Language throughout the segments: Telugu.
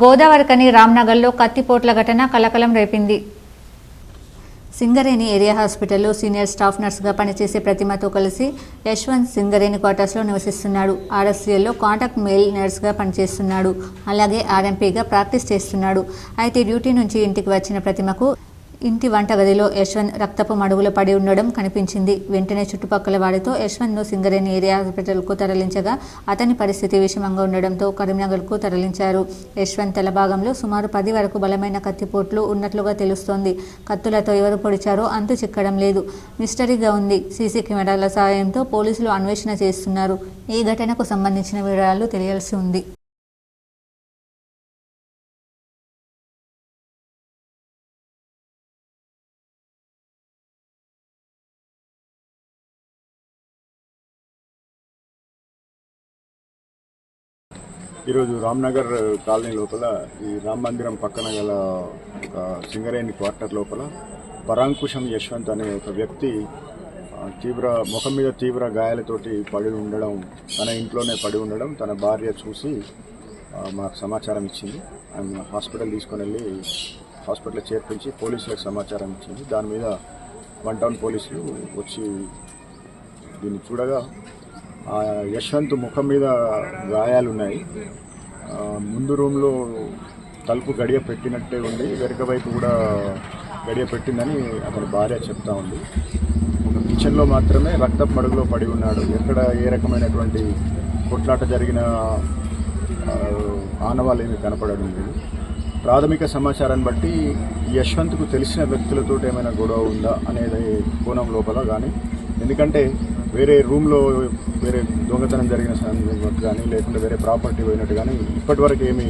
గోదావరికని రామ్నగర్లో కత్తిపోట్ల ఘటన కలకలం రేపింది. సింగరేణి ఏరియా హాస్పిటల్లో సీనియర్ స్టాఫ్ నర్సుగా పనిచేసే ప్రతిమతో కలిసి యశ్వంత్ సింగరేణి క్వార్టర్స్లో నివసిస్తున్నాడు. ఆర్ఎస్సీఎల్లో కాంటాక్ట్ మెయిల్ నర్సుగా పనిచేస్తున్నాడు. అలాగే ఆర్ఎంపీగా ప్రాక్టీస్ చేస్తున్నాడు. అయితే డ్యూటీ నుంచి ఇంటికి వచ్చిన ప్రతిమకు ఇంటి వంటగదిలో యశ్వంత్ రక్తపు మడుగులు పడి ఉండడం కనిపించింది. వెంటనే చుట్టుపక్కల వారితో యశ్వంత్ను సింగరేణి ఏరియా హాస్పిటల్కు తరలించగా అతని పరిస్థితి విషమంగా ఉండడంతో కరీంనగర్కు తరలించారు. యశ్వంత్ తల భాగంలో సుమారు 10 వరకు బలమైన కత్తిపోట్లు ఉన్నట్లుగా తెలుస్తోంది. కత్తులతో ఎవరు పొడిచారో అంతు చిక్కడం లేదు. మిస్టరీగా ఉంది. సీసీ కెమెరాల సాయంతో పోలీసులు అన్వేషణ చేస్తున్నారు. ఈ ఘటనకు సంబంధించిన వివరాలు తెలియాల్సి ఉంది. ఈరోజు రామ్నగర్ కాలనీ లోపల ఈ రామ్ మందిరం పక్కన గల ఒక సింగరేణి క్వార్టర్ లోపల పరాంకుశం యశ్వంత్ అనే ఒక వ్యక్తి ముఖం మీద తీవ్ర గాయాలతోటి పడి ఉండడం, తన ఇంట్లోనే పడి ఉండడం తన భార్య చూసి మాకు సమాచారం ఇచ్చింది. ఆయన హాస్పిటల్ తీసుకొని వెళ్ళి హాస్పిటల్ చేర్పించి పోలీసులకు సమాచారం ఇచ్చింది. దాని మీద 1 టౌన్ పోలీసులు వచ్చి దీన్ని చూడగా యశ్వంత్ ముఖం మీద గాయాలున్నాయి. ముందు రూమ్లో తలుపు గడియ పెట్టినట్టే ఉంది, వెనుక వైపు కూడా గడియ పెట్టిందని అతని భార్య చెప్తా ఉంది. ఒక కిచెన్లో మాత్రమే రక్తపు మడుగులో పడి ఉన్నాడు. ఎక్కడ ఏ రకమైనటువంటి కొట్లాట జరిగిన ఆనవాళ్ళు ఏమీ కనపడడం లేదు. ప్రాథమిక సమాచారాన్ని బట్టి యశ్వంత్కు తెలిసిన వ్యక్తులతో ఏమైనా గొడవ ఉందా అనేది కోణం లోపల కానీ, ఎందుకంటే వేరే రూమ్లో వేరే దొంగతనం జరిగిన సందర్భం కానీ లేకుంటే వేరే ప్రాపర్టీ పోయినట్టు కానీ ఇప్పటివరకు ఏమీ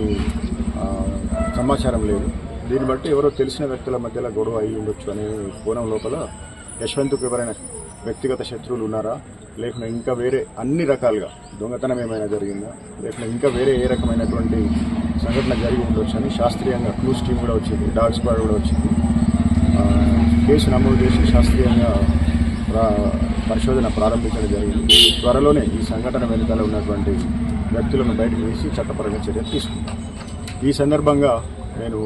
సమాచారం లేదు. దీన్ని బట్టి ఎవరో తెలిసిన వ్యక్తుల మధ్యలో గొడవ అయి ఉండొచ్చు అనే కోణం లోపల యశ్వంత్కు ఎవరైనా వ్యక్తిగత శత్రువులు ఉన్నారా, లేకుండా ఇంకా వేరే అన్ని రకాలుగా దొంగతనం ఏమైనా జరిగిందా, లేకుండా ఇంకా వేరే ఏ రకమైనటువంటి సంఘటన జరిగి ఉండొచ్చు అని శాస్త్రీయంగా క్లూస్ టీమ్ కూడా వచ్చింది, డాగ్ స్క్వాడ్ కూడా వచ్చింది. కేసు నమోదు చేసి శాస్త్రీయంగా పరిశోధన ప్రారంభించడం జరిగింది. త్వరలోనే ఈ సంఘటన వెనుకల ఉన్నటువంటి వ్యక్తులను బయటకు తీసి చట్టపరంగా చర్యలు తీసుకుంటాం. ఈ సందర్భంగా నేను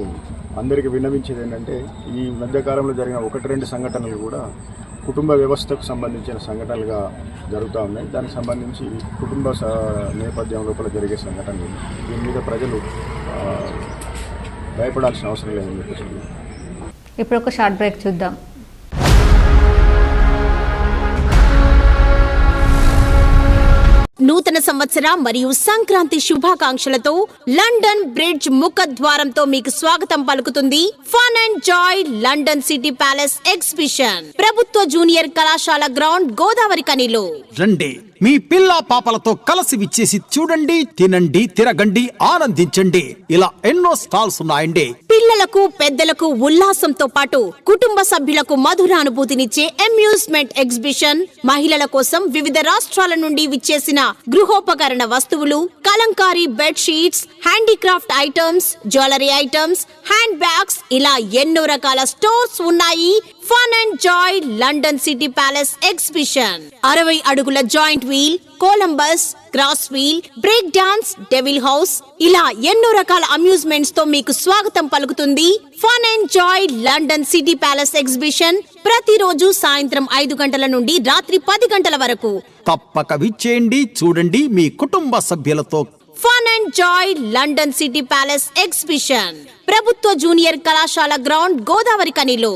అందరికీ విన్నవించేది ఏంటంటే, ఈ మధ్యకాలంలో జరిగిన 1-2 సంఘటనలు కూడా కుటుంబ వ్యవస్థకు సంబంధించిన సంఘటనలుగా జరుగుతూ ఉన్నాయి. దానికి సంబంధించి కుటుంబ నేపథ్యం లోపల జరిగే సంఘటనలు, దీని మీద ప్రజలు భయపడాల్సిన అవసరం లేదని చెప్పేసి. ఇప్పుడు ఒక షార్ట్ బ్రేక్ చూద్దాం. నూతన సంవత్సర మరియు సంక్రాంతి శుభాకాంక్షలతో లండన్ బ్రిడ్జ్ ముఖద్వారంతో మీకు స్వాగతం పలుకుతుంది fun and joy London city palace exhibition, ప్రభుత్వ జూనియర్ కళాశాల గ్రౌండ్, గోదావరికనిలో. రండి, మీ పిల్ల పాపలతో కలిసి విచ్చేసి చూడండి, తినండి, తిరగండి, ఆనందించండి. ఇలా ఎన్నో స్టాల్స్ ఉన్నాయండి. పిల్లలకు పెద్దలకు ఉల్లాసంతో పాటు కుటుంబ సభ్యులకు మధురానుభూతినిచ్చే అమ్యూజ్మెంట్ ఎగ్జిబిషన్, మహిళల కోసం వివిధ రాష్ట్రాల నుండి విచ్చేసిన గృహోపకరణ వస్తువులు, Kalamkari bed sheets, handicraft items, jewellery items, hand bags, ఇలా ఎన్నో రకాల స్టోర్స్ ఉన్నాయి. Fun and joy London city palace exhibition 60 అడుగుల giant wheel, Columbus, cross wheel, break dance, devil house, ఇలా ఎన్నో రకాల అమ్యూజ్మెంట్స్ తో మీకు స్వాగతం పలుకుతుంది fun and joy London city palace exhibition. ప్రతిరోజు సాయంత్రం 5 గంటల నుండి రాత్రి 10 గంటల వరకు. తప్పక విచ్చేయండి, చూడండి మీ కుటుంబ సభ్యులతో. Fun and joy London city palace exhibition, ప్రభుత్వ జూనియర్ కళాశాల గ్రౌండ్, గోదావరికనిలో.